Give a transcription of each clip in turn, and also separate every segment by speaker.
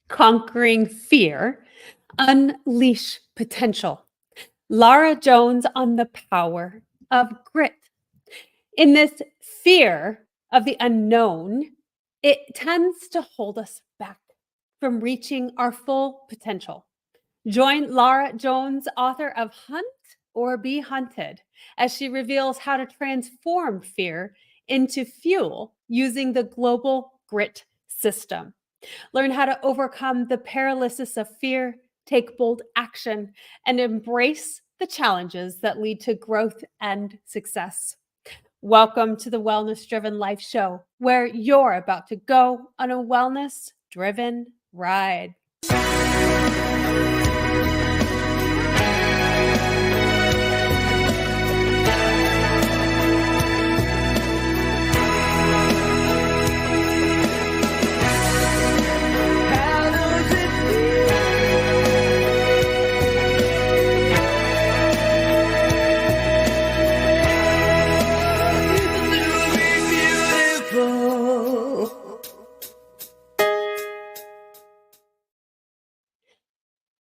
Speaker 1: Conquering Fear, Unleash Potential. Lara Jones on the Power of Grit. In this fear of the unknown, it tends to hold us back from reaching our full potential. Join Lara Jones, author of Hunt or Be Hunted, as she reveals how to transform fear into fuel using the Global Grit system. Learn how to overcome the paralysis of fear, take bold action, and embrace the challenges that lead to growth and success. Welcome to the Wellness Driven Life Show, where you're about to go on a wellness driven ride.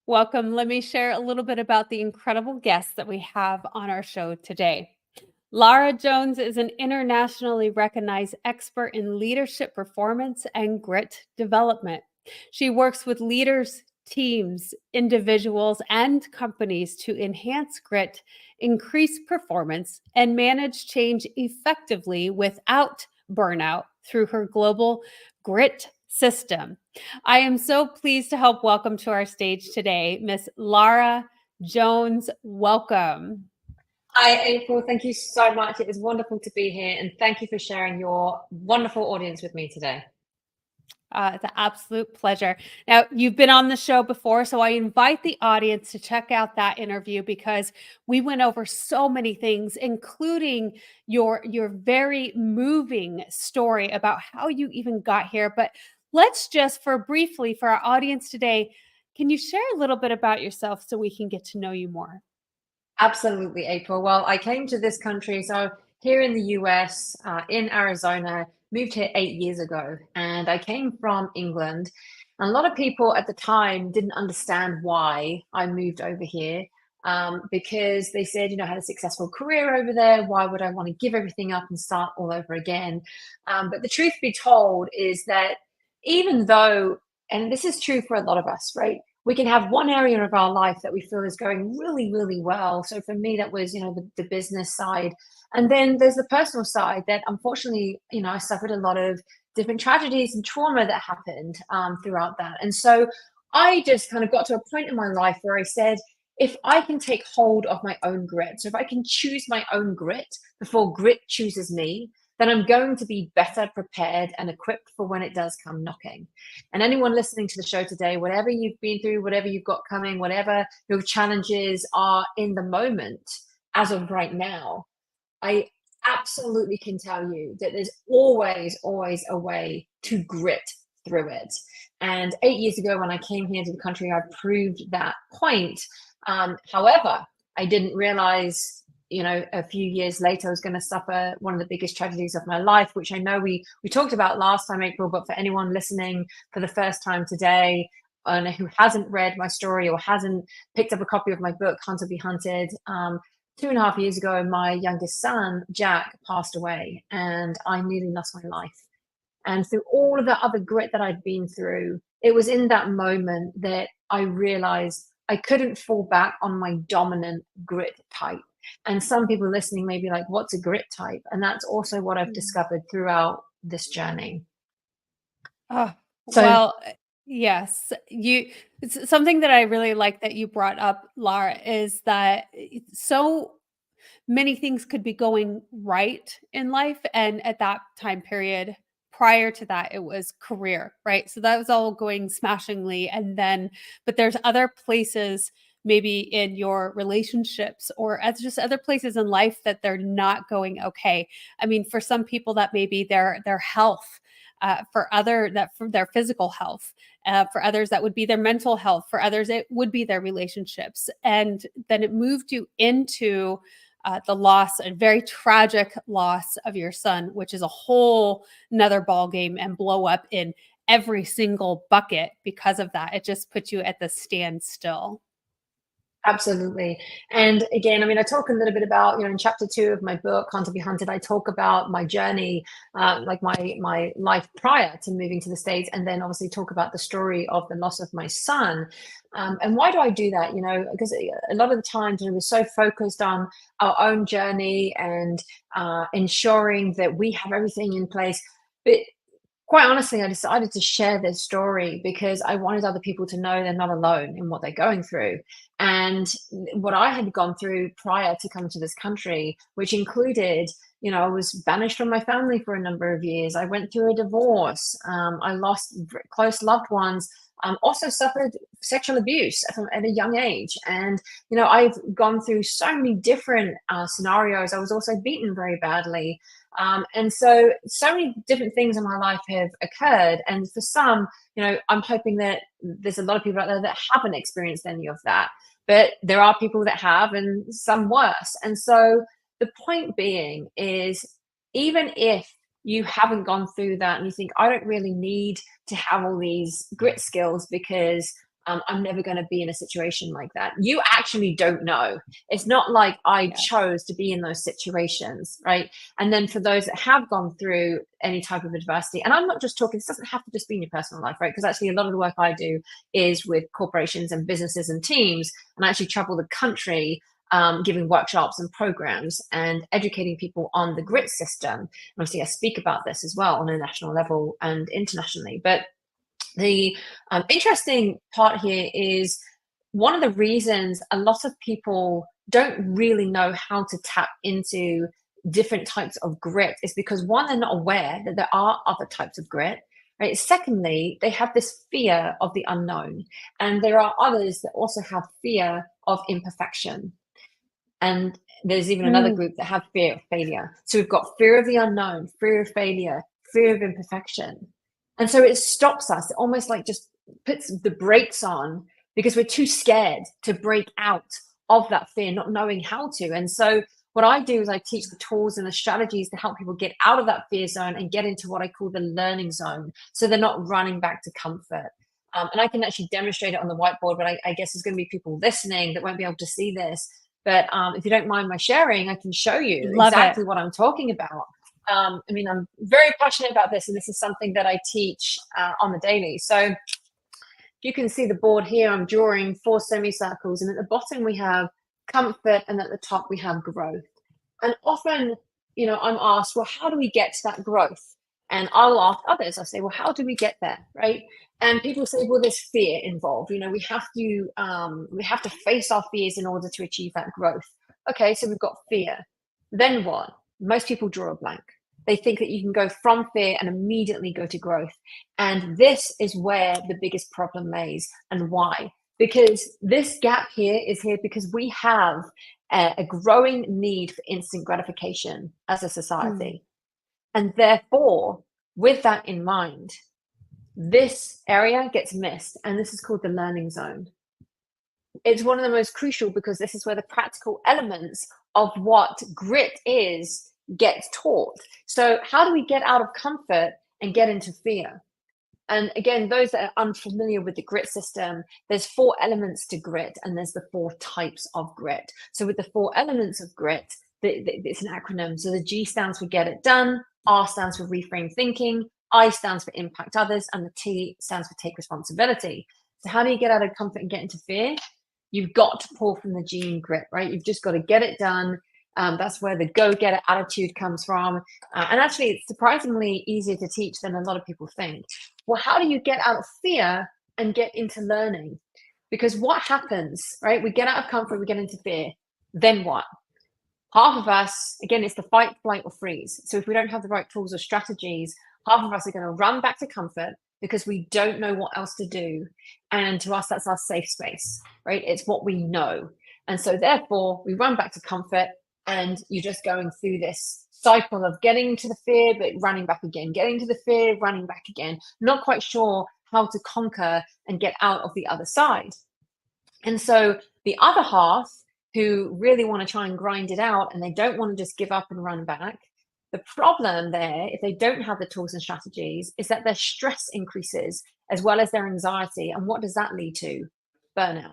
Speaker 1: Welcome. Let me share a little bit about the incredible guests that we have on our show today. Lara Jones is an internationally recognized expert in leadership performance and grit development. She works with leaders, teams, individuals, and companies to enhance grit, increase performance, and manage change effectively without burnout through her global grit system. I am so pleased to help welcome to our stage today, Miss Lara Jones. Welcome.
Speaker 2: Hi, April. Thank you so much. It is wonderful to be here, and thank you for sharing your wonderful audience with me today.
Speaker 1: It's an absolute pleasure. Now, you've been on the show before, so I invite the audience to check out that interview because we went over so many things, including your very moving story about how you even got here. But let's just briefly for our audience today, can you share a little bit about yourself so we can get to know you more?
Speaker 2: Absolutely, April. Well, I came to this country, so here in the US, in Arizona, moved here 8 years ago, and I came from England. And a lot of people at the time didn't understand why I moved over here, because they said, I had a successful career over there. Why would I want to give everything up and start all over again? But the truth be told is that even though, and this is true for a lot of us, right? We can have one area of our life that we feel is going really, really well. So for me, that was, the business side. And then there's the personal side that unfortunately, I suffered a lot of different tragedies and trauma that happened throughout that. And so I just kind of got to a point in my life where I said, if I can take hold of my own grit, so if I can choose my own grit before grit chooses me, then I'm going to be better prepared and equipped for when it does come knocking. And anyone listening to the show today, whatever you've been through, whatever you've got coming, whatever your challenges are in the moment, as of right now, I absolutely can tell you that there's always, always a way to grit through it. And 8 years ago, when I came here to the country, I proved that point. However, I didn't realize a few years later, I was going to suffer one of the biggest tragedies of my life, which I know we talked about last time, April, but for anyone listening for the first time today, and who hasn't read my story or hasn't picked up a copy of my book, Hunt or Be Hunted, 2.5 years ago, my youngest son, Jack, passed away, and I nearly lost my life. And through all of the other grit that I'd been through, it was in that moment that I realized I couldn't fall back on my dominant grit type. And some people listening may be like, what's a grit type? And that's also what I've discovered throughout this journey.
Speaker 1: Yes, it's something that I really like that you brought up, Lara, is that so many things could be going right in life. And at that time period, prior to that, it was career, right? So that was all going smashingly. But there's other places, maybe in your relationships or as just other places in life that they're not going okay. I mean, for some people that may be their health, for their physical health, for others that would be their mental health, for others it would be their relationships, and then it moved you into the loss, a very tragic loss of your son, which is a whole nother ball game and blow up in every single bucket because of that. It just puts you at the standstill.
Speaker 2: Absolutely. And again, I mean, I talk a little bit about, in chapter 2 of my book, Hunter Be Hunted, I talk about my journey, like my life prior to moving to the States, and then obviously talk about the story of the loss of my son. And why do I do that? Because a lot of the times we're so focused on our own journey and ensuring that we have everything in place. But quite honestly, I decided to share this story because I wanted other people to know they're not alone in what they're going through. And what I had gone through prior to coming to this country, which included, I was banished from my family for a number of years. I went through a divorce. I lost close loved ones. Also suffered sexual abuse at a young age. And, I've gone through so many different scenarios. I was also beaten very badly. And so many different things in my life have occurred. And for some, I'm hoping that there's a lot of people out there that haven't experienced any of that. But there are people that have, and some worse. And so the point being is, even if you haven't gone through that and you think, I don't really need to have all these grit skills because I'm never going to be in a situation like that. You actually don't know. It's not like I chose to be in those situations, right? And then for those that have gone through any type of adversity, and I'm not just talking, this doesn't have to just be in your personal life, right? Because actually a lot of the work I do is with corporations and businesses and teams, and I actually travel the country giving workshops and programs and educating people on the grit system. And obviously I speak about this as well on a national level and internationally. But the interesting part here is one of the reasons a lot of people don't really know how to tap into different types of grit is because, one, they're not aware that there are other types of grit, right? Secondly, they have this fear of the unknown. And there are others that also have fear of imperfection. And there's even another group that have fear of failure. So we've got fear of the unknown, fear of failure, fear of imperfection. And so it stops us. It almost like just puts the brakes on because we're too scared to break out of that fear, not knowing how to. And so what I do is I teach the tools and the strategies to help people get out of that fear zone and get into what I call the learning zone. So they're not running back to comfort. And I can actually demonstrate it on the whiteboard, but I guess there's going to be people listening that won't be able to see this. But if you don't mind my sharing, I can show you exactly what I'm talking about. I mean, I'm very passionate about this, and this is something that I teach on the daily. So you can see the board here. I'm drawing 4 semicircles, and at the bottom we have comfort, and at the top we have growth. And often, I'm asked, well, how do we get to that growth? And I'll ask others, I say, well, how do we get there, right? And people say, well, there's fear involved. We have to face our fears in order to achieve that growth. Okay, so we've got fear. Then what? Most people draw a blank. They think that you can go from fear and immediately go to growth. And this is where the biggest problem lays. And why? Because this gap here is here because we have a growing need for instant gratification as a society. And therefore, with that in mind, this area gets missed, and this is called the learning zone. It's one of the most crucial because this is where the practical elements of what grit is gets taught. So how do we get out of comfort and get into fear? And again, those that are unfamiliar with the grit system, there's 4 elements to grit, and there's the 4 types of grit. So with the 4 elements of grit, it's an acronym. So the G stands for get it done, R stands for reframe thinking, I stands for impact others, and the T stands for take responsibility. So how do you get out of comfort and get into fear? You've got to pull from the G in grit, right? You've just got to get it done. That's where the go-getter attitude comes from. And actually, it's surprisingly easier to teach than a lot of people think. Well, how do you get out of fear and get into learning? Because what happens, right? We get out of comfort, we get into fear. Then what? Half of us, again, it's the fight, flight, or freeze. So if we don't have the right tools or strategies, half of us are going to run back to comfort because we don't know what else to do. And to us, that's our safe space, right? It's what we know. And so therefore, we run back to comfort, and you're just going through this cycle of getting to the fear, but running back again, getting to the fear, running back again, not quite sure how to conquer and get out of the other side. And so the other half, who really want to try and grind it out and they don't want to just give up and run back, The problem there, if they don't have the tools and strategies, is that their stress increases as well as their anxiety. And what does that lead to? Burnout.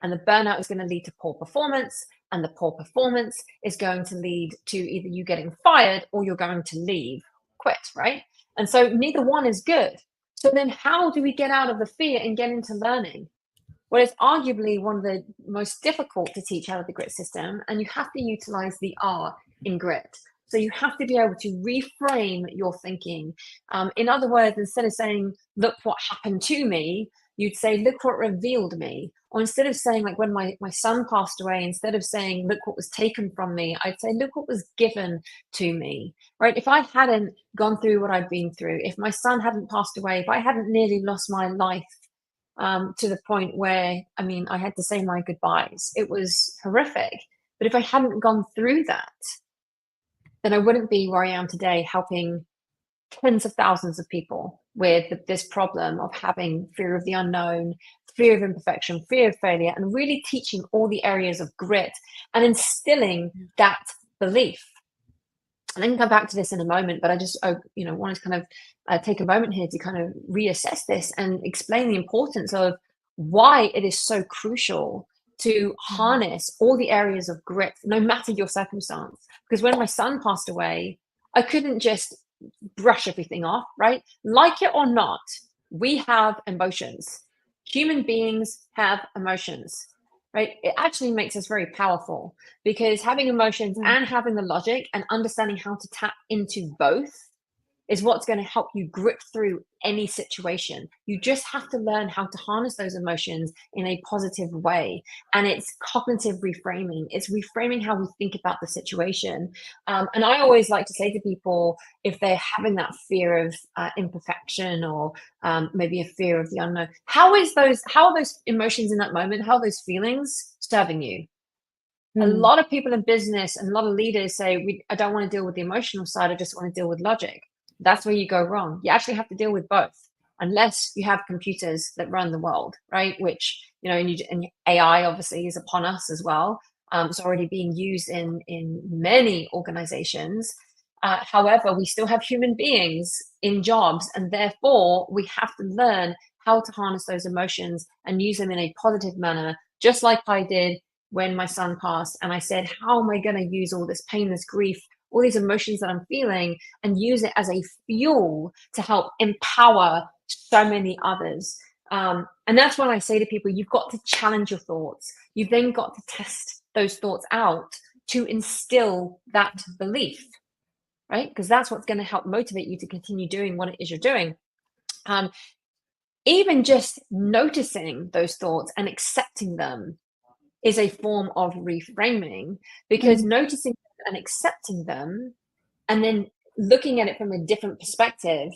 Speaker 2: And the burnout is going to lead to poor performance. And the poor performance is going to lead to either you getting fired or you're going to leave, quit, right? And so neither one is good. So then how do we get out of the fear and get into learning? Well, it's arguably one of the most difficult to teach out of the grit system, and you have to utilize the R in grit. So you have to be able to reframe your thinking. In other words, instead of saying, look what happened to me, you'd say, look what revealed me. Or instead of saying, like when my son passed away, instead of saying, look what was taken from me, I'd say, look what was given to me, right? If I hadn't gone through what I'd been through, if my son hadn't passed away, if I hadn't nearly lost my life, to the point where, I mean, I had to say my goodbyes. It was horrific. But if I hadn't gone through that, then I wouldn't be where I am today, helping tens of thousands of people with this problem of having fear of the unknown, fear of imperfection, fear of failure, and really teaching all the areas of grit and instilling that belief. And I can come back to this in a moment, but I just, wanted to kind of take a moment here to kind of reassess this and explain the importance of why it is so crucial to harness all the areas of grit, no matter your circumstance. Because when my son passed away, I couldn't just brush everything off, right? Like it or not, we have emotions. Human beings have emotions. Right? It actually makes us very powerful, because having emotions and having the logic and understanding how to tap into both is what's going to help you grip through any situation. You just have to learn how to harness those emotions in a positive way. And it's cognitive reframing. It's reframing how we think about the situation. And I always like to say to people, if they're having that fear of imperfection, or maybe a fear of the unknown, how are those emotions in that moment, how are those feelings serving you? A lot of people in business and a lot of leaders say, I don't want to deal with the emotional side, I just want to deal with logic. That's where you go wrong. You actually have to deal with both, unless you have computers that run the world, right? Which, and AI obviously is upon us as well. It's already being used in many organizations. However, we still have human beings in jobs, and therefore we have to learn how to harness those emotions and use them in a positive manner, just like I did when my son passed. And I said, how am I going to use all this pain, this grief, all these emotions that I'm feeling, and use it as a fuel to help empower so many others? And that's when I say to people, you've got to challenge your thoughts. You've then got to test those thoughts out to instill that belief, right? Because that's what's going to help motivate you to continue doing what it is you're doing. Even just noticing those thoughts and accepting them is a form of reframing, because noticing and accepting them and then looking at it from a different perspective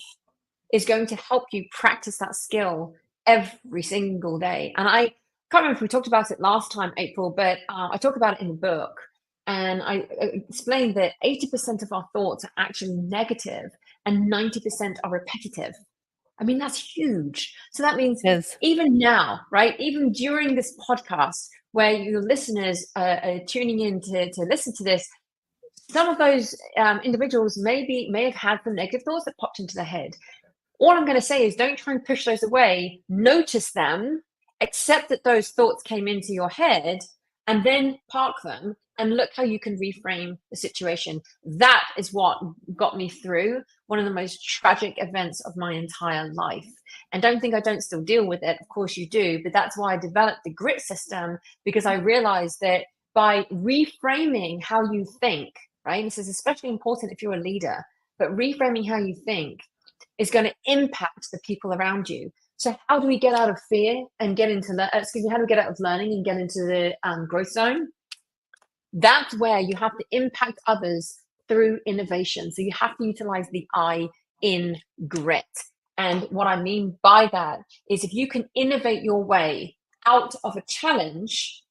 Speaker 2: is going to help you practice that skill every single day. And I can't remember if we talked about it last time, April, but I talk about it in the book. And I explained that 80% of our thoughts are actually negative and 90% are repetitive. I mean, that's huge. So that means even now, right, even during this podcast, where your listeners are tuning in to listen to this, some of those individuals may have had some negative thoughts that popped into their head. All I'm going to say is, don't try and push those away. Notice them, accept that those thoughts came into your head, and then park them and look how you can reframe the situation. That is what got me through one of the most tragic events of my entire life. And don't think I don't still deal with it. Of course you do. But that's why I developed the grit system, because I realized that by reframing how you think, right? This is especially important if you're a leader, but reframing how you think is going to impact the people around you. So how do we get out of fear and get into how do we get out of learning and get into the growth zone? That's where you have to impact others through innovation. So you have to utilize the I in grit. And what I mean by that is, if you can innovate your way out of a challenge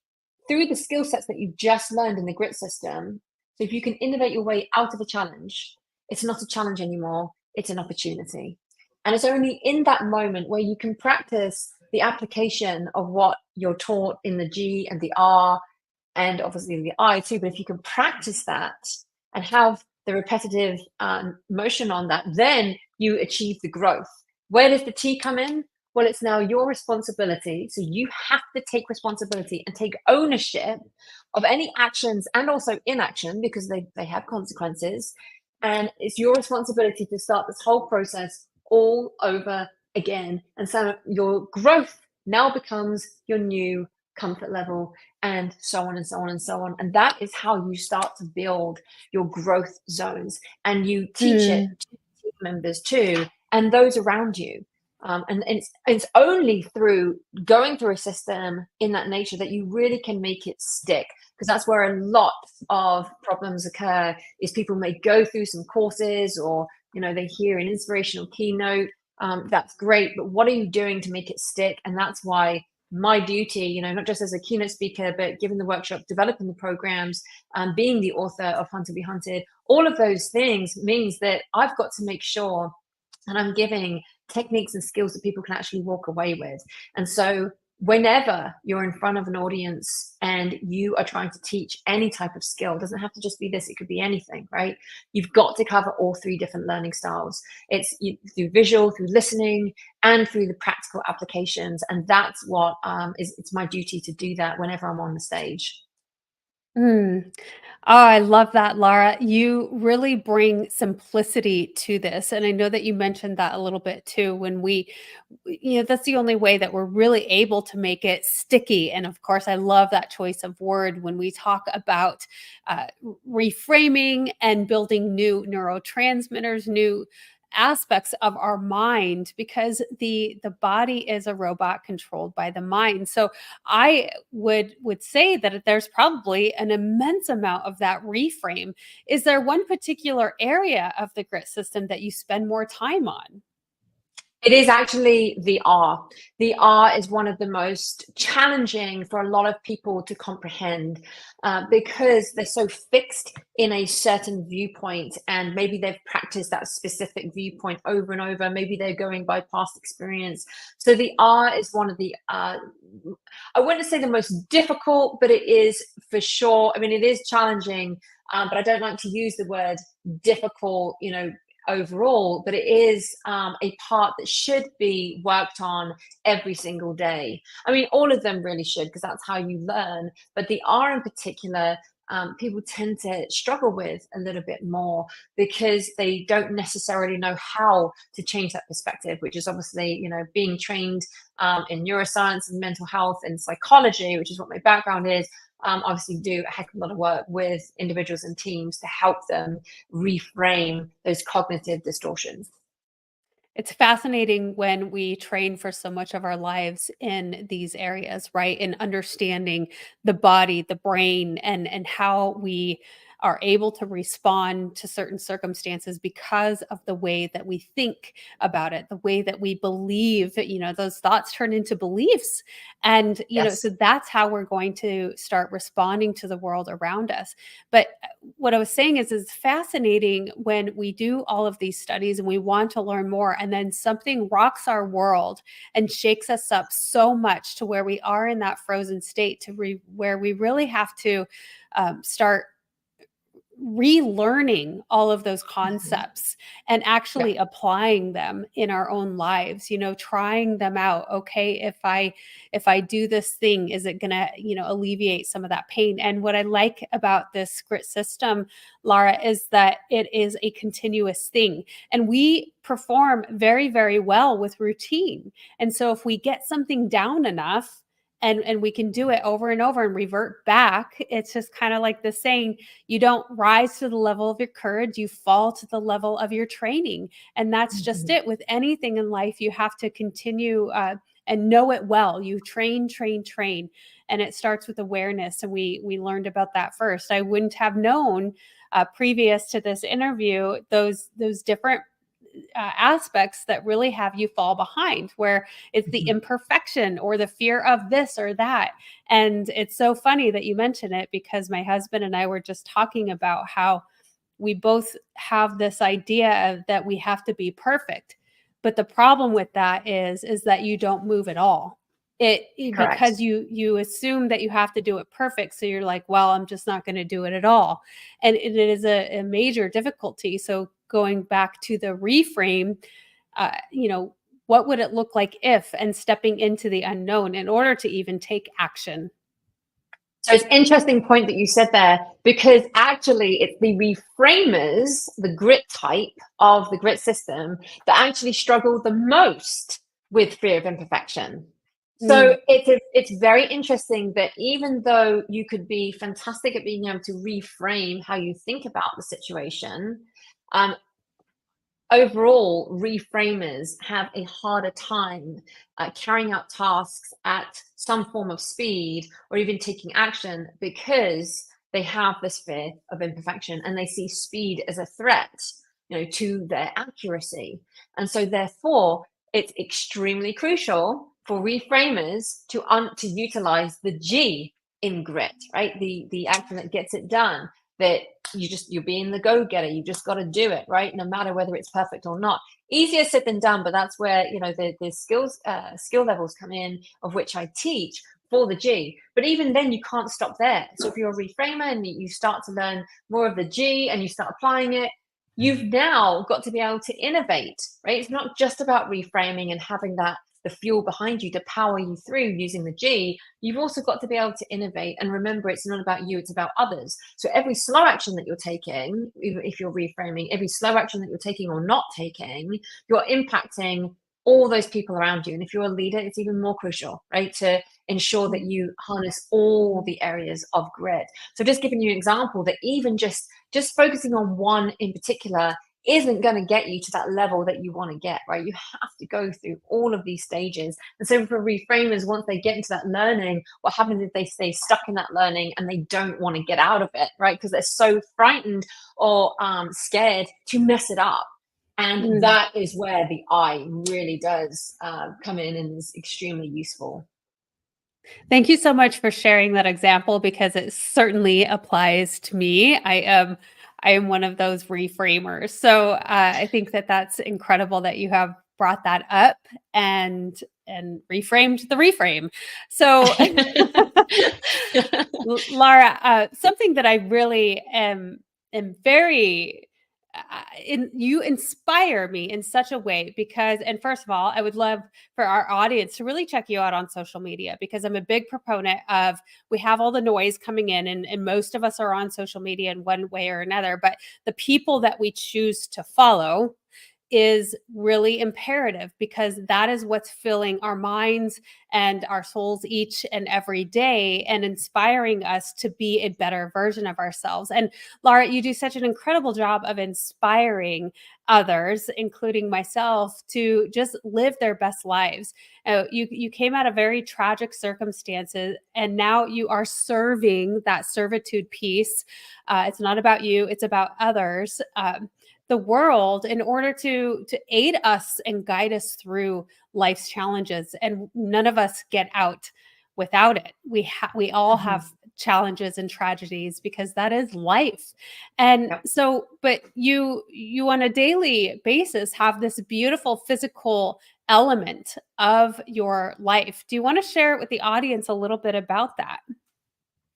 Speaker 2: through the skill sets that you've just learned in the grit system, so if you can innovate your way out of a challenge, it's not a challenge anymore, it's an opportunity. And it's only in that moment where you can practice the application of what you're taught in the G and the R, and obviously the I too. But if you can practice that and have the repetitive motion on that, then you achieve the growth. Where does the T come in? Well, it's now your responsibility. So you have to take responsibility and take ownership of any actions and also inaction, because they have consequences. And it's your responsibility to start this whole process all over again. And so your growth now becomes your new comfort level, and so on and so on and so on. And that is how you start to build your growth zones, and you teach it to team members too, and those around you. And it's only through going through a system in that nature that you really can make it stick, because that's where a lot of problems occur. Is people may go through some courses, or they hear an inspirational keynote. That's great, but what are you doing to make it stick? And that's why my duty, not just as a keynote speaker, but giving the workshop, developing the programs, being the author of Hunt to Be Hunted, all of those things means that I've got to make sure that I'm giving techniques and skills that people can actually walk away with. And so whenever you're in front of an audience and you are trying to teach any type of skill, it doesn't have to just be this, it could be anything, right? You've got to cover all three different learning styles. It's through visual, through listening, and through the practical applications. And that's what it's my duty to do that whenever I'm on the stage.
Speaker 1: Mm. Oh, I love that, Lara. You really bring simplicity to this. And I know that you mentioned that a little bit too, when that's the only way that we're really able to make it sticky. And of course, I love that choice of word when we talk about reframing and building new neurotransmitters, new aspects of our mind, because the body is a robot controlled by the mind. So I would say that there's probably an immense amount of that reframe. Is there one particular area of the grit system that you spend more time on?
Speaker 2: It is actually the R. The R is one of the most challenging for a lot of people to comprehend, because they're so fixed in a certain viewpoint, and maybe they've practiced that specific viewpoint over and over. Maybe they're going by past experience. So the R is one of the, I wouldn't say the most difficult, but it is for sure. I mean, it is challenging, but I don't like to use the word difficult, overall, but it is a part that should be worked on every single day. I mean, all of them really should, because that's how you learn. But the R in particular, people tend to struggle with a little bit more, because they don't necessarily know how to change that perspective, which is obviously, being trained in neuroscience and mental health and psychology, which is what my background is. Obviously do a heck of a lot of work with individuals and teams to help them reframe those cognitive distortions.
Speaker 1: It's fascinating when we train for so much of our lives in these areas, right? In understanding the body, the brain, and how we are able to respond to certain circumstances because of the way that we think about it, the way that we believe, those thoughts turn into beliefs. And,
Speaker 2: Yes.
Speaker 1: so that's how we're going to start responding to the world around us. But what I was saying is it's fascinating when we do all of these studies and we want to learn more, and then something rocks our world and shakes us up so much to where we are in that frozen state, where we really have to start relearning all of those
Speaker 2: Mhm.
Speaker 1: concepts and
Speaker 2: Yeah.
Speaker 1: actually applying them in our own lives, trying them out. Okay, if I do this thing, is it going to, alleviate some of that pain? And what I like about this grit system, Lara, is that it is a continuous thing, and we perform very, very well with routine. And so if we get something down enough, and we can do it over and over and revert back, it's just kind of like the saying, you don't rise to the level of your courage, you fall to the level of your training. And that's just
Speaker 2: Mhm.
Speaker 1: it. With anything in life, you have to continue and know it well. You train, train, train. And it starts with awareness. And we learned about that first. I wouldn't have known previous to this interview those different aspects that really have you fall behind, where it's the
Speaker 2: Mhm.
Speaker 1: imperfection or the fear of this or that. And it's so funny that you mention it, because my husband and I were just talking about how we both have this idea that we have to be perfect. But the problem with that is that you don't move at all.
Speaker 2: Correct.
Speaker 1: because you assume that you have to do it perfect. So you're like, well, I'm just not going to do it at all. And it is a major difficulty. So going back to the reframe, what would it look like if, and stepping into the unknown in order to even take action?
Speaker 2: So it's an interesting point that you said there, because actually it's the reframers, the grit type of the grit system, that actually struggle the most with fear of imperfection. So it's very interesting that even though you could be fantastic at being able to reframe how you think about the situation, overall, reframers have a harder time carrying out tasks at some form of speed or even taking action, because they have this fear of imperfection and they see speed as a threat, to their accuracy. And so therefore, it's extremely crucial for reframers to utilize the G in grit, right? The action that gets it done, that you're being the go-getter. You just got to do it, right? No matter whether it's perfect or not. Easier said than done, but that's where the skill levels come in, of which I teach for the G. But even then, you can't stop there. So if you're a reframer and you start to learn more of the G and you start applying it, you've now got to be able to innovate, right? It's not just about reframing and having the fuel behind you to power you through using the G. You've also got to be able to innovate and remember, it's not about you, it's about others. So every slow action that you're taking, even if you're reframing, every slow action that you're taking or not taking, you're impacting all those people around you. And if you're a leader, it's even more crucial, right, to ensure that you harness all the areas of grit. So just giving you an example, that even just focusing on one in particular isn't going to get you to that level that you want to get, right? You have to go through all of these stages. And so for reframers, once they get into that learning, what happens if they stay stuck in that learning and they don't want to get out of it, right? Because they're so frightened or scared to mess it up. And that is where the I really does come in and is extremely useful.
Speaker 1: Thank you so much for sharing that example, because it certainly applies to me. I am one of those reframers. So I think that that's incredible that you have brought that up and reframed the reframe. So Lara, something that I really am very you inspire me in such a way, because, and first of all, I would love for our audience to really check you out on social media, because I'm a big proponent of, we have all the noise coming in, and most of us are on social media in one way or another, but the people that we choose to follow is really imperative, because that is what's filling our minds and our souls each and every day, and inspiring us to be a better version of ourselves. And Lara, you do such an incredible job of inspiring others, including myself, to just live their best lives. You came out of very tragic circumstances, and now you are serving that servitude piece. It's not about you, it's about others. The world, in order to aid us and guide us through life's challenges, and none of us get out without it. We all have challenges and tragedies, because that is life. And so, but you on a daily basis have this beautiful physical element of your life. Do you want to share it with the audience a little bit about that?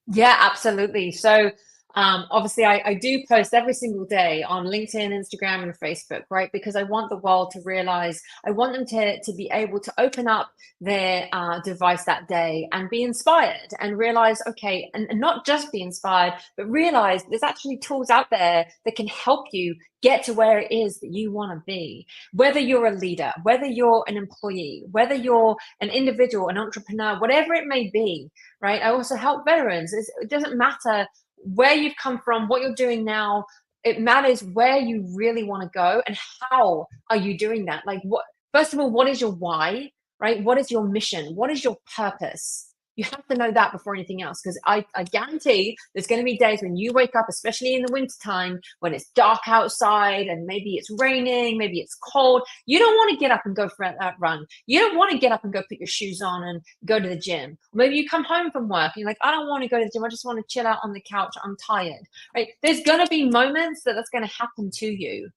Speaker 2: Yeah, absolutely. So obviously I do post every single day on LinkedIn, Instagram, and Facebook, right? Because I want the world to realize, I want them to be able to open up their device that day and be inspired, and realize, okay, and not just be inspired, but realize there's actually tools out there that can help you get to where it is that you want to be. Whether you're a leader, whether you're an employee, whether you're an individual, an entrepreneur, whatever it may be, right? I also help veterans. It doesn't matter where you've come from, what you're doing now. It matters where you really want to go, and how are you doing that? Like, what, first of all, what is your why, right? What is your mission? What is your purpose? You have to know that before anything else, because I guarantee there's going to be days when you wake up, especially in the wintertime, when it's dark outside and maybe it's raining, maybe it's cold. You don't want to get up and go for that run. You don't want to get up and go put your shoes on and go to the gym. Maybe you come home from work and you're like, I don't want to go to the gym. I just want to chill out on the couch. I'm tired, right? There's going to be moments that's going to happen to you.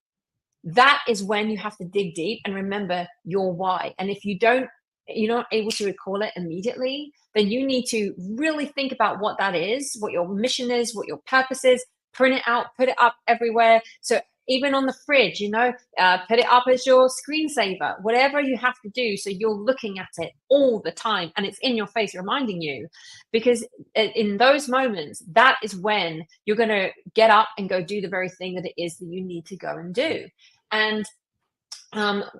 Speaker 2: That is when you have to dig deep and remember your why. And if you don't you're not able to recall it immediately, then you need to really think about what that is, what your mission is, what your purpose is, print it out, put it up everywhere. So even on the fridge, put it up as your screensaver, whatever you have to do. So you're looking at it all the time and it's in your face reminding you, because in those moments, that is when you're going to get up and go do the very thing that it is that you need to go and do. And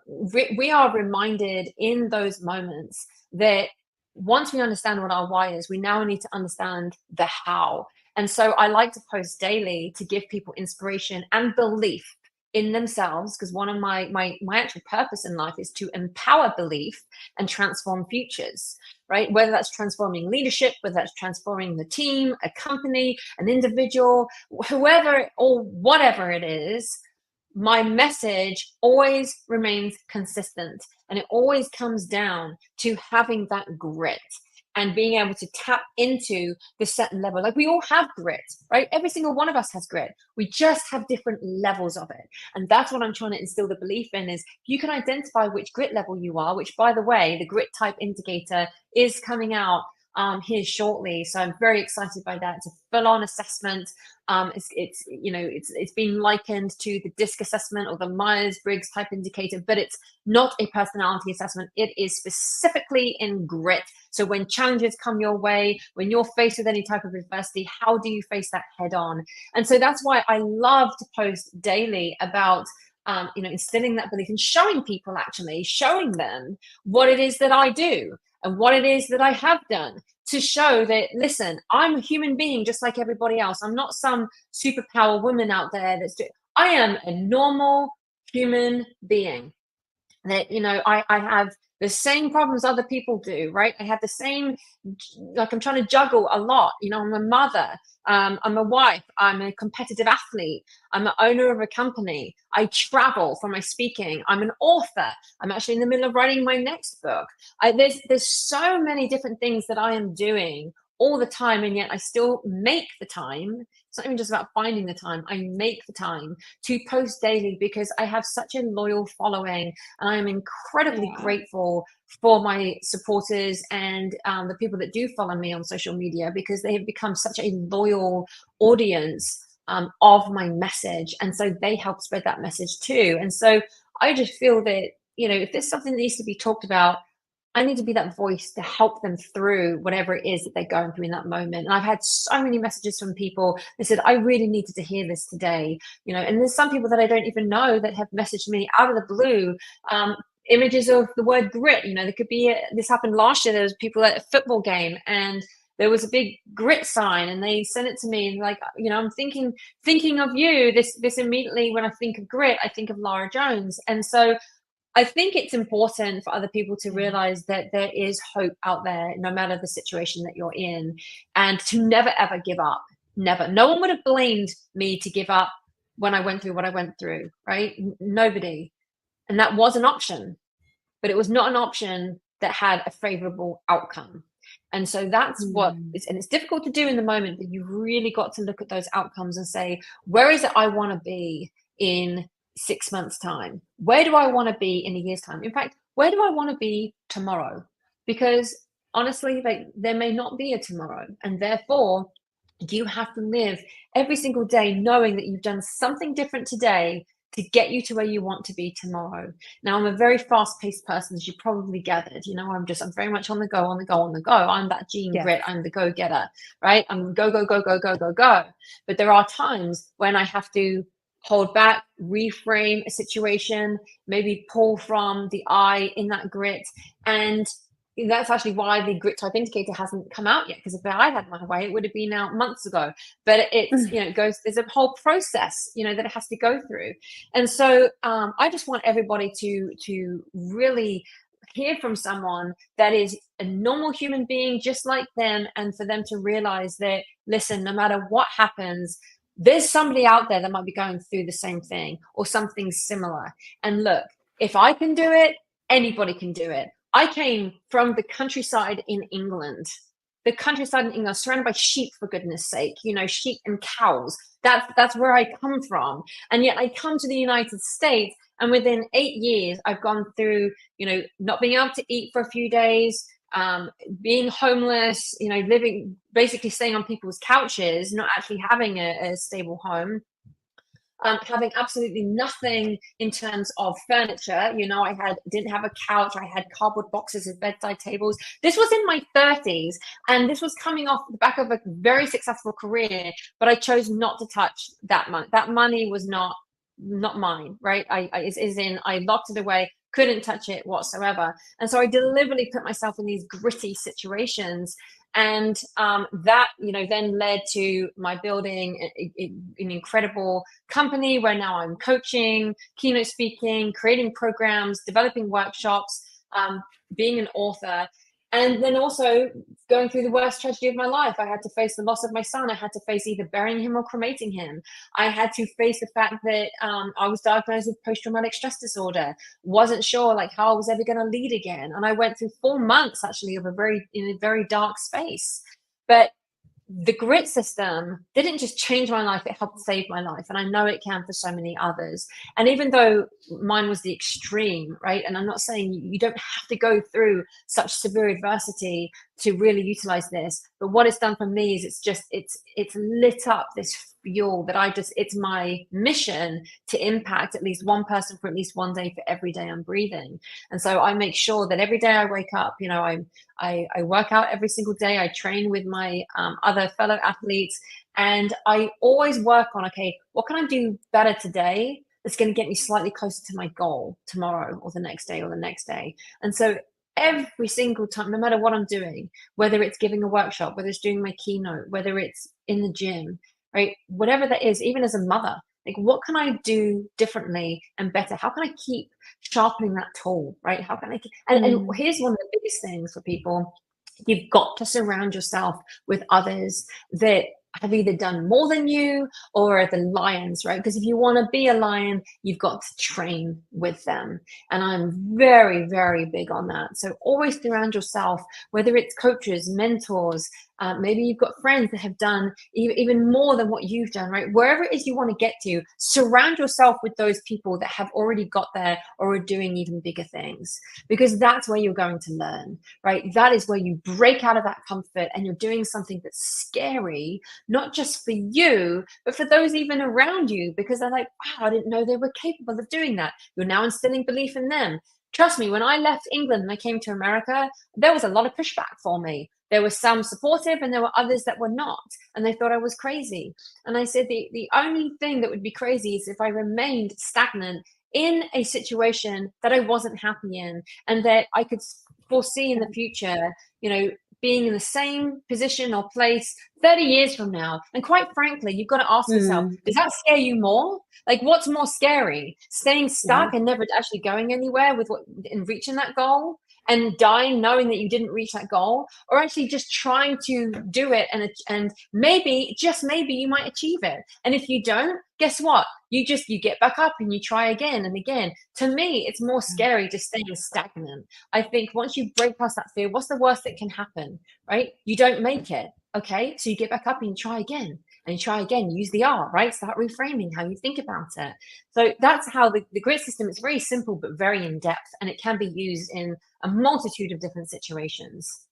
Speaker 2: we are reminded in those moments that once we understand what our why is, we now need to understand the how. And so I like to post daily to give people inspiration and belief in themselves, because one of my actual purpose in life is to empower belief and transform futures, right? Whether that's transforming leadership, whether that's transforming the team, a company, an individual, whoever or whatever it is, my message always remains consistent, and it always comes down to having that grit and being able to tap into the certain level. Like, we all have grit, right? Every single one of us has grit. We just have different levels of it. And that's what I'm trying to instill the belief in, is you can identify which grit level you are, which, by the way, the grit type indicator is coming out here shortly. So I'm very excited by that. It's a full-on assessment. It's been likened to the DISC assessment or the Myers-Briggs type indicator, but it's not a personality assessment. It is specifically in grit. So when challenges come your way, when you're faced with any type of adversity, how do you face that head on? And so that's why I love to post daily about instilling that belief and showing people, actually showing them what it is that I do and what it is that I have done, to show that, listen, I'm a human being just like everybody else. I'm not some superpower woman out there I am a normal human being. That, I have the same problems other people do, right? I have the same, like, I'm trying to juggle a lot. I'm a mother, I'm a wife, I'm a competitive athlete, I'm an owner of a company, I travel for my speaking, I'm an author, I'm actually in the middle of writing my next book. There's so many different things that I am doing all the time, and yet I still make the time. It's not even just about finding the time. I make the time to post daily because I have such a loyal following, and I am incredibly grateful for my supporters and the people that do follow me on social media, because they have become such a loyal audience of my message, and so they help spread that message too. And so I just feel that, if there's something that needs to be talked about, I need to be that voice to help them through whatever it is that they're going through in that moment. And I've had so many messages from people that said, I really needed to hear this today. And there's some people that I don't even know that have messaged me out of the blue, images of the word grit. There could be, this happened last year, there was people at a football game and there was a big grit sign, and they sent it to me, and like, I'm thinking of you. This immediately, when I think of grit, I think of Lara Jones. And so I think it's important for other people to realize that there is hope out there, no matter the situation that you're in, and to never, ever give up. Never. No one would have blamed me to give up when I went through what I went through, right? Nobody. And that was an option, but it was not an option that had a favorable outcome. And so that's what it's difficult to do in the moment, but you really got to look at those outcomes and say, where is it I want to be in 6 months' time? Where do I want to be in a year's time? In fact, where do I want to be tomorrow? Because honestly, there may not be a tomorrow, and therefore you have to live every single day knowing that you've done something different today to get you to where you want to be tomorrow. Now, I'm a very fast-paced person, as you probably gathered. I'm very much on the go, on the go, on the go. I'm that gene grit. I'm the go-getter, right? I'm go, go, go, go, go, go, go. But there are times when I have to hold back, reframe a situation, maybe pull from the I in that grit. And that's actually why the grit type indicator hasn't come out yet, because if I had my way, it would have been out months ago. But it's, it goes, there's a whole process, that it has to go through. And so I just want everybody to really hear from someone that is a normal human being just like them, and for them to realize that, listen, no matter what happens, there's somebody out there that might be going through the same thing or something similar. And look, if I can do it, anybody can do it. I came from the countryside in England, the countryside in England, surrounded by sheep, for goodness sake, you know, sheep and cows. That's where I come from. And yet I come to the United States, and within 8 years, I've gone through, you know, not being able to eat for a few days, being homeless, you know, living, basically staying on people's couches, not actually having a stable home. Having absolutely nothing in terms of furniture. You know, didn't have a couch. I had cardboard boxes as bedside tables. This was in my 30s, and this was coming off the back of a very successful career, but I chose not to touch that money. That money was not mine, right? I locked it away, couldn't touch it whatsoever. And so I deliberately put myself in these gritty situations, and that, you know, then led to my building an incredible company where now I'm coaching, keynote speaking, creating programs, developing workshops, being an author, and then also going through the worst tragedy of my life. I had to face the loss of my son. I had to face either burying him or cremating him. I had to face the fact that I was diagnosed with post-traumatic stress disorder. Wasn't sure like how I was ever going to lead again. And I went through 4 months actually of in a very dark space. But the grit system didn't just change my life, it helped save my life. And I know it can for so many others. And even though mine was the extreme, right? And I'm not saying you don't have to go through such severe adversity to really utilize this, but what it's done for me is it's lit up this fuel that it's my mission to impact at least one person for at least one day for every day I'm breathing. And so I make sure that every day I wake up, you know, I work out every single day. I train with my other fellow athletes, and I always work on, okay, what can I do better today that's going to get me slightly closer to my goal tomorrow or the next day or the next day. And so every single time, no matter what I'm doing, whether it's giving a workshop, whether it's doing my keynote, whether it's in the gym, right, whatever that is, even as a mother, like, what can I do differently and better? How can I keep sharpening that tool, right? How can I keep, and here's one of the biggest things for people. You've got to surround yourself with others that have either done more than you or are the lions, right? Because if you want to be a lion, you've got to train with them. And I'm very, very big on that. So always surround yourself, whether it's coaches, mentors, maybe you've got friends that have done even more than what you've done, right? Wherever it is you want to get to, surround yourself with those people that have already got there or are doing even bigger things, because that's where you're going to learn, right? That is where you break out of that comfort and you're doing something that's scary, not just for you, but for those even around you, because they're like, wow, I didn't know they were capable of doing that. You're now instilling belief in them. Trust me, when I left England and I came to America, there was a lot of pushback for me. There were some supportive and there were others that were not. And they thought I was crazy. And I said, the only thing that would be crazy is if I remained stagnant in a situation that I wasn't happy in, and that I could foresee in the future, you know, being in the same position or place 30 years from now. And quite frankly, you've got to ask yourself, does that scare you more? Like, what's more scary? Staying stuck and never actually going anywhere in reaching that goal, and dying knowing that you didn't reach that goal, or actually just trying to do it and maybe, just maybe, you might achieve it. And if you don't, guess what? You get back up and you try again and again. To me, it's more scary just staying stagnant. I think once you break past that fear, what's the worst that can happen, right? You don't make it. Okay, so you get back up and you try again. And you try again, use the R, right? Start reframing how you think about it. So that's how the grid system is very simple, but very in depth. And it can be used in a multitude of different situations.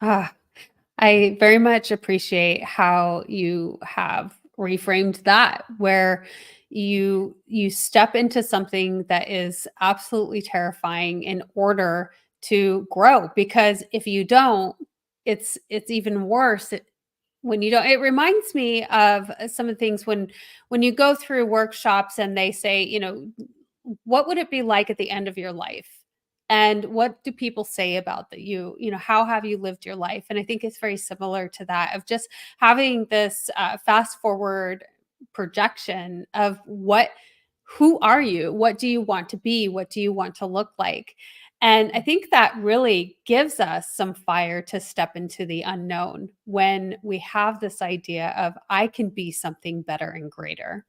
Speaker 1: I very much appreciate how you have reframed that, where you step into something that is absolutely terrifying in order to grow. Because if you don't, it's even worse. When you don't, it reminds me of some of the things when you go through workshops and they say, you know, what would it be like at the end of your life? And what do people say about that? You know, how have you lived your life? And I think it's very similar to that, of just having this fast forward projection of who are you? What do you want to be? What do you want to look like? And I think that really gives us some fire to step into the unknown when we have this idea of, I can be something better and greater.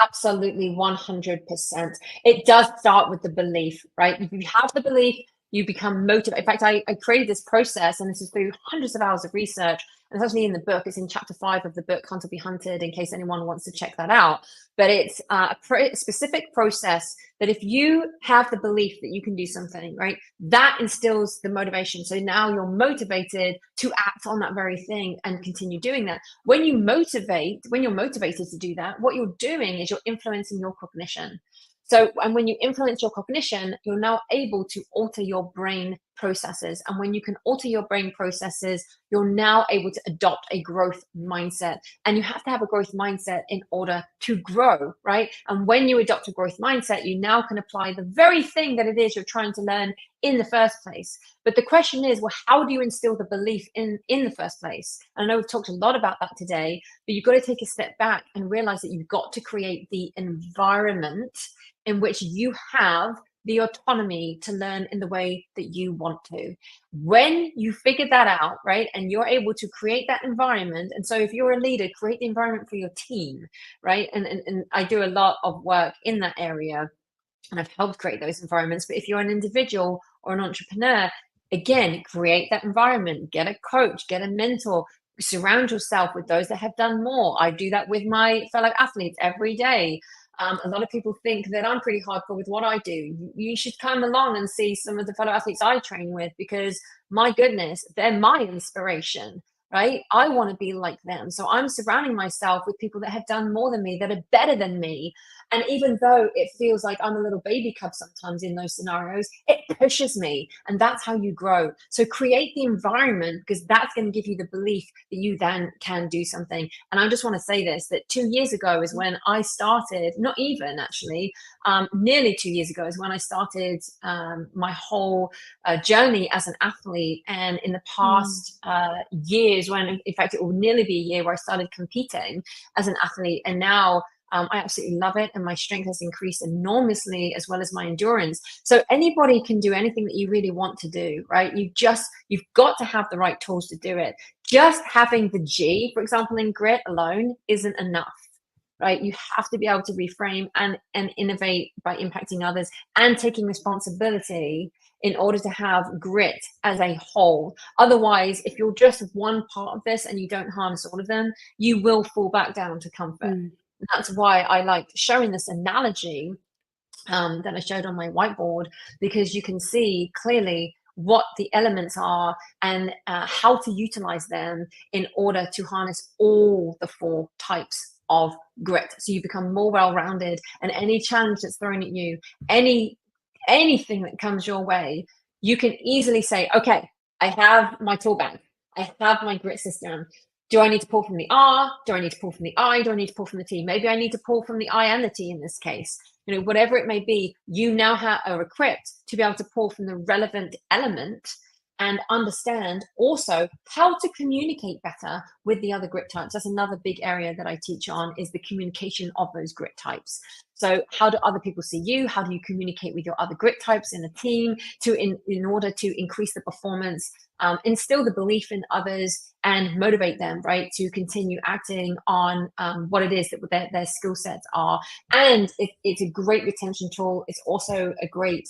Speaker 2: Absolutely, 100%. It does start with the belief, right? If you have the belief, you become motivated. In fact, I created this process, and this is through hundreds of hours of research. And it's actually in the book. It's in chapter 5 of the book, Hunt or Be Hunted, in case anyone wants to check that out. But it's a specific process that if you have the belief that you can do something, right, that instills the motivation. So now you're motivated to act on that very thing and continue doing that. When you're motivated to do that, what you're doing is you're influencing your cognition. So, and when you influence your cognition, you're now able to alter your brain processes. And when you can alter your brain processes, you're now able to adopt a growth mindset. And you have to have a growth mindset in order to grow, right? And when you adopt a growth mindset, you now can apply the very thing that it is you're trying to learn in the first place. But the question is, well, how do you instill the belief in the first place? And I know we've talked a lot about that today, but you've got to take a step back and realize that you've got to create the environment in which you have the autonomy to learn in the way that you want to. When you figure that out, right, and you're able to create that environment, and so if you're a leader, create the environment for your team, right? And I do a lot of work in that area, and I've helped create those environments. But if you're an individual or an entrepreneur, again, create that environment, get a coach, get a mentor, surround yourself with those that have done more. I do that with my fellow athletes every day. A lot of people think that I'm pretty hardcore with what I do. You should come along and see some of the fellow athletes I train with, because my goodness, they're my inspiration, right? I want to be like them. So I'm surrounding myself with people that have done more than me, that are better than me. And even though it feels like I'm a little baby cub sometimes in those scenarios, it pushes me. And that's how you grow. So create the environment, because that's going to give you the belief that you then can do something. And I just want to say this, that 2 years ago is when I started, not even actually, nearly 2 years ago is when I started my whole journey as an athlete. And in the past years, when in fact it will nearly be a year where I started competing as an athlete, and now I absolutely love it, and my strength has increased enormously, as well as my endurance. So anybody can do anything that you really want to do, right? You've got to have the right tools to do it. Just having the G, for example, in grit alone isn't enough, right? You have to be able to reframe and innovate by impacting others and taking responsibility in order to have grit as a whole. Otherwise, if you're just one part of this and you don't harness all of them, you will fall back down to comfort. That's why I like showing this analogy that I showed on my whiteboard, because you can see clearly what the elements are and how to utilize them in order to harness all the 4 types of grit. So you become more well-rounded, and any challenge that's thrown at you, anything that comes your way, you can easily say, okay, I have my tool bag, I have my grit system. Do I need to pull from the R? Do I need to pull from the I? Do I need to pull from the T? Maybe I need to pull from the I and the T in this case. You know, whatever it may be, you now are equipped to be able to pull from the relevant element and understand also how to communicate better with the other grit types. That's another big area that I teach on, is the communication of those grit types. So how do other people see you? How do you communicate with your other grit types in a team in order to increase the performance, instill the belief in others, and motivate them, right, to continue acting on what it is that their skill sets are. And it's a great retention tool. It's also a great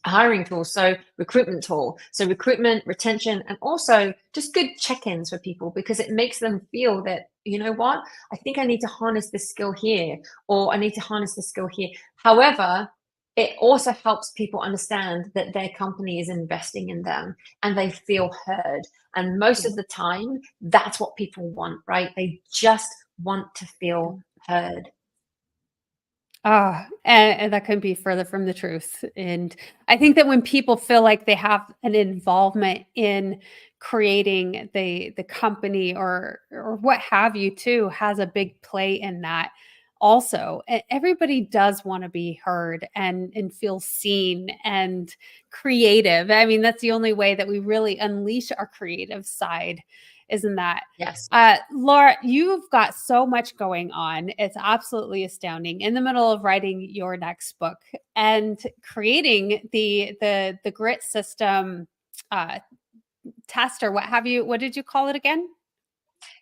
Speaker 2: hiring tool, so recruitment tool. So recruitment, retention, and also just good check-ins for people, because it makes them feel that, you know what, I think I need to harness this skill here, or I need to harness this skill here. However, it also helps people understand that their company is investing in them and they feel heard. And most of the time, that's what people want, right? They just want to feel heard.
Speaker 1: And that couldn't be further from the truth. And I think that when people feel like they have an involvement in creating the company or what have you too, has a big play in that also. Everybody does want to be heard and feel seen and creative. I mean, that's the only way that we really unleash our creative side, isn't that?
Speaker 2: Yes.
Speaker 1: Lara, you've got so much going on. It's absolutely astounding. In the middle of writing your next book and creating the grit system test, or what have you? What did you call it again?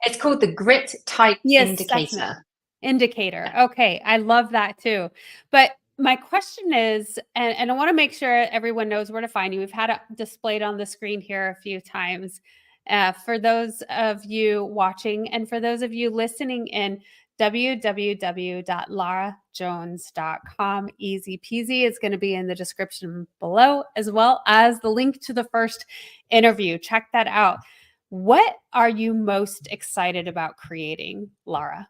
Speaker 2: It's called the Grit Type
Speaker 1: Yes,
Speaker 2: Indicator.
Speaker 1: indicator. Okay, I love that too. But my question is, and I want to make sure everyone knows where to find you. We've had it displayed on the screen here a few times. For those of you watching and for those of you listening in, www.larajones.com. Easy peasy is going to be in the description below, as well as the link to the first interview. Check that out. What are you most excited about creating, Lara?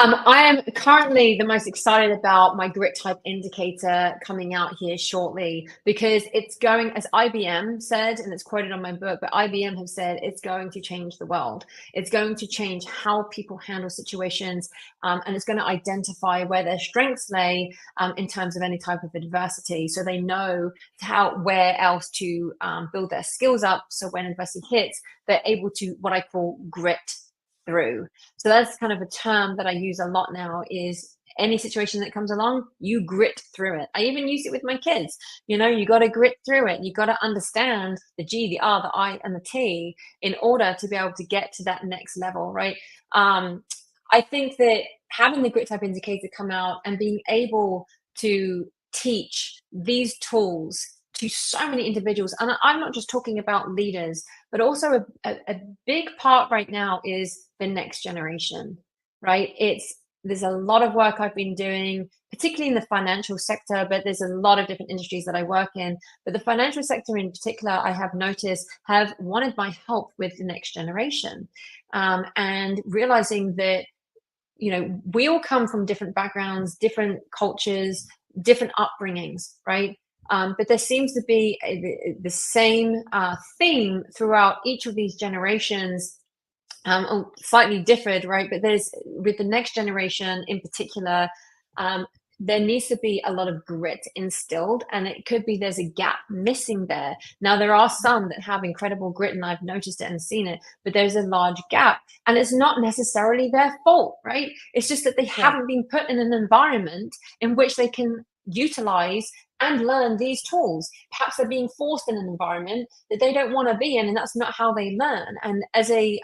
Speaker 2: I am currently the most excited about my grit type indicator coming out here shortly, because it's going, as IBM said, and it's quoted on my book, but IBM have said it's going to change the world. It's going to change how people handle situations, and it's going to identify where their strengths lay in terms of any type of adversity, so they know where else to build their skills up, so when adversity hits, they're able to, what I call, grit through. So that's kind of a term that I use a lot now, is any situation that comes along, you grit through it. I even use it with my kids. You got to grit through it. You got to understand the G, the R, the I, and the T in order to be able to get to that next level, right? I think that having the grit type indicator come out and being able to teach these tools to so many individuals, and I'm not just talking about leaders, but also a big part right now is the next generation, right? There's a lot of work I've been doing, particularly in the financial sector, but there's a lot of different industries that I work in. But the financial sector in particular, I have noticed, have wanted my help with the next generation, and realizing that we all come from different backgrounds, different cultures, different upbringings, right? But there seems to be the same theme throughout each of these generations, slightly differed, right? But there's, with the next generation in particular, there needs to be a lot of grit instilled, and it could be there's a gap missing there. Now, there are some that have incredible grit, and I've noticed it and seen it, but there's a large gap, and it's not necessarily their fault, right? It's just that they haven't been put in an environment in which they can utilize and learn these tools. Perhaps they're being forced in an environment that they don't want to be in, and that's not how they learn. And as a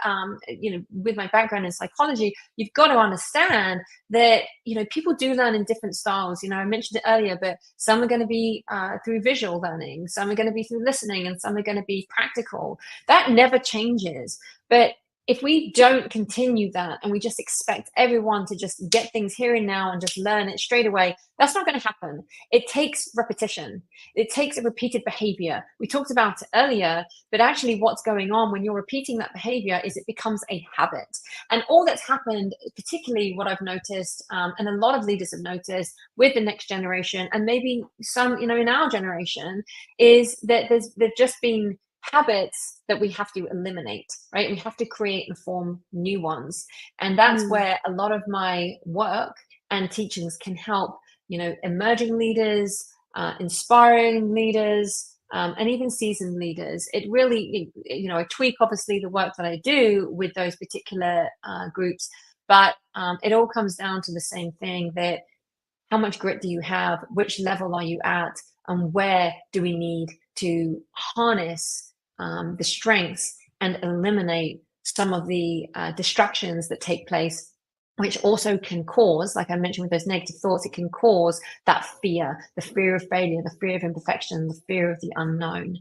Speaker 2: with my background in psychology, you've got to understand that people do learn in different styles. I mentioned it earlier, but some are going to be through visual learning, some are going to be through listening, and some are going to be practical. That never changes. But if we don't continue that and we just expect everyone to just get things here and now and just learn it straight away, that's not going to happen. It takes repetition. It takes a repeated behavior. We talked about it earlier, but actually what's going on when you're repeating that behavior is it becomes a habit. And all that's happened, particularly what I've noticed, and a lot of leaders have noticed with the next generation, and maybe some, in our generation, is that there've just been habits that we have to eliminate, right? We have to create and form new ones. And that's where a lot of my work and teachings can help, emerging leaders, inspiring leaders, and even seasoned leaders. It really, I tweak obviously the work that I do with those particular groups, but it all comes down to the same thing, that how much grit do you have? Which level are you at? And where do we need to harness the strengths and eliminate some of the distractions that take place, which also can cause, like I mentioned with those negative thoughts, it can cause that fear, the fear of failure, the fear of imperfection, the fear of the unknown.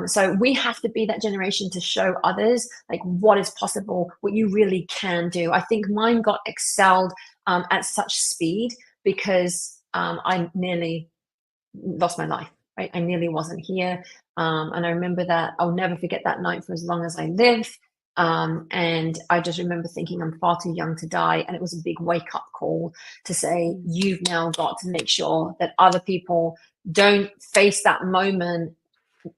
Speaker 2: So we have to be that generation to show others like what is possible, what you really can do. I think mine got excelled at such speed because I nearly lost my life. Right? I nearly wasn't here. And I remember that. I'll never forget that night for as long as I live. And I just remember thinking I'm far too young to die. And it was a big wake up call to say, you've now got to make sure that other people don't face that moment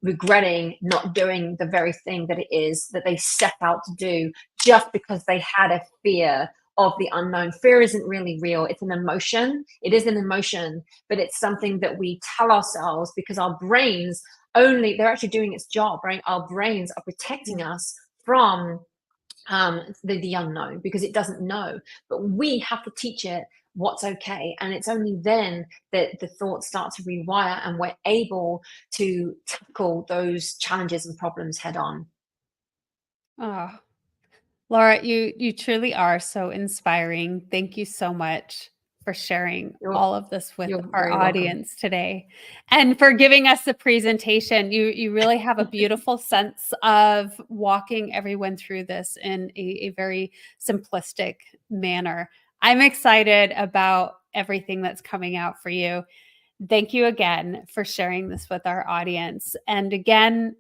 Speaker 2: regretting not doing the very thing that it is that they set out to do, just because they had a fear of the unknown. Fear isn't really real. It's an emotion. It is an emotion, but it's something that we tell ourselves because our brains they're actually doing its job, right? Our brains are protecting us from the unknown because it doesn't know, but we have to teach it what's okay. And it's only then that the thoughts start to rewire and we're able to tackle those challenges and problems head on.
Speaker 1: Oh, Lara, you truly are so inspiring. Thank you so much for for sharing
Speaker 2: You're,
Speaker 1: all of this with
Speaker 2: you're
Speaker 1: our
Speaker 2: very welcome.
Speaker 1: audience today and for giving us the presentation. You really have a beautiful sense of walking everyone through this in a very simplistic manner. I'm excited about everything that's coming out for you. Thank you again for sharing this with our audience. And again,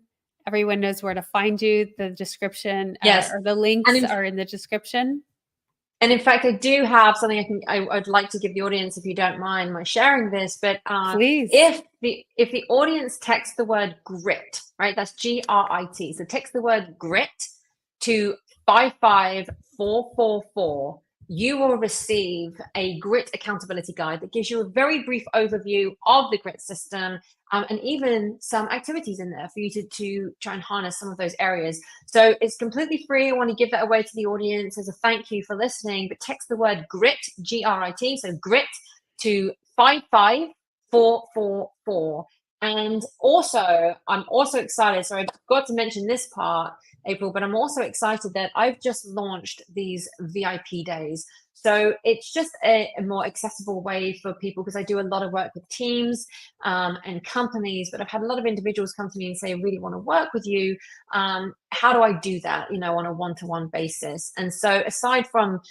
Speaker 1: everyone knows where to find you. The description
Speaker 2: Yes.
Speaker 1: or the links are in the description.
Speaker 2: And in fact, I do have something I'd like to give the audience, if you don't mind my sharing this. But
Speaker 1: Please.
Speaker 2: if the audience texts the word grit, right? That's G-R-I-T. So text the word grit to 55444. You will receive a grit accountability guide that gives you a very brief overview of the grit system, and even some activities in there for you to try and harness some of those areas. So it's completely free. I want to give that away to the audience as a thank you for listening. But text the word grit, G-R-I-T, so grit, to 55444. And also, I'm also excited. So I forgot to mention this part, April, but I'm also excited that I've just launched these VIP days. So it's just a more accessible way for people, because I do a lot of work with teams and companies, but I've had a lot of individuals come to me and say, I really want to work with you. How do I do that, on a one-to-one basis? And so aside from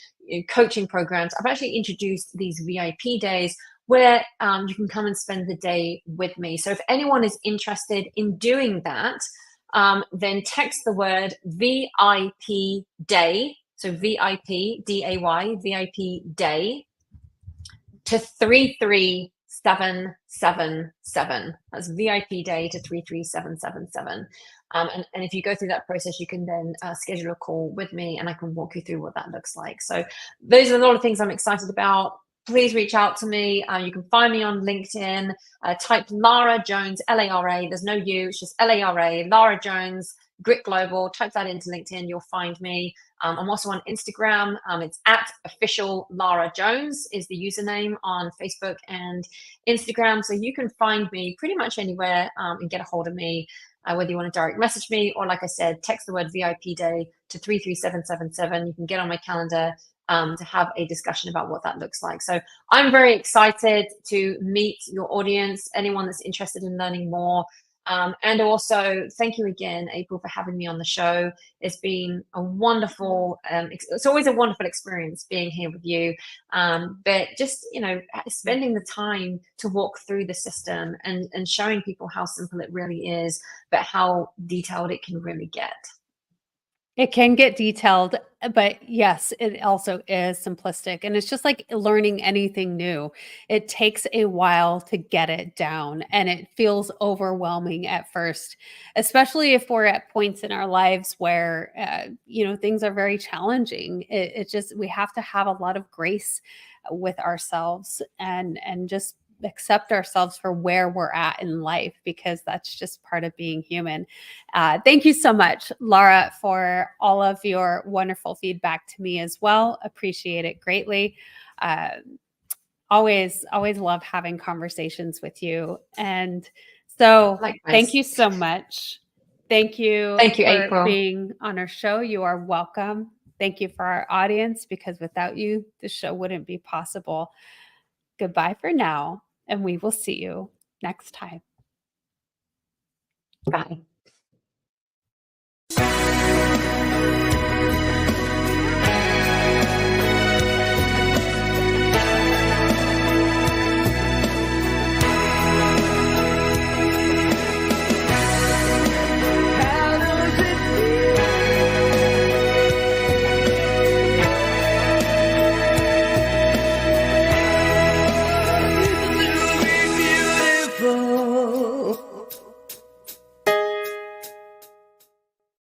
Speaker 2: coaching programs, I've actually introduced these VIP days where you can come and spend the day with me. So if anyone is interested in doing that, then text the word VIP day, so VIP, D-A-Y, VIP day, to 33777. That's VIP day to 33777. And if you go through that process, you can then schedule a call with me and I can walk you through what that looks like. So those are a lot of things I'm excited about. Please reach out to me. You can find me on LinkedIn. Type Lara Jones, L-A-R-A. There's no U, it's just L-A-R-A, Lara Jones, Grit Global. Type that into LinkedIn, you'll find me. I'm also on Instagram. It's at official Lara Jones is the username on Facebook and Instagram. So you can find me pretty much anywhere and get a hold of me, whether you want to direct message me or, like I said, text the word VIP day to 33777. You can get on my calendar to have a discussion about what that looks like. So I'm very excited to meet your audience, anyone that's interested in learning more. And also, thank you again, April, for having me on the show. It's been a wonderful, it's always a wonderful experience being here with you. But just, spending the time to walk through the system and showing people how simple it really is, but how detailed it can really get.
Speaker 1: It can get detailed, but yes, it also is simplistic. And it's just like learning anything new. It takes a while to get it down and it feels overwhelming at first, especially if we're at points in our lives where, things are very challenging. We have to have a lot of grace with ourselves and just accept ourselves for where we're at in life, because that's just part of being human. Thank you so much, Lara, for all of your wonderful feedback to me as well. Appreciate it greatly. Always love having conversations with you. And so
Speaker 2: Likewise.
Speaker 1: Thank you so much. Thank you
Speaker 2: for
Speaker 1: April. Being on our show. You are welcome. Thank you for our audience, because without you, the show wouldn't be possible. Goodbye for now, and we will see you next time.
Speaker 2: Bye.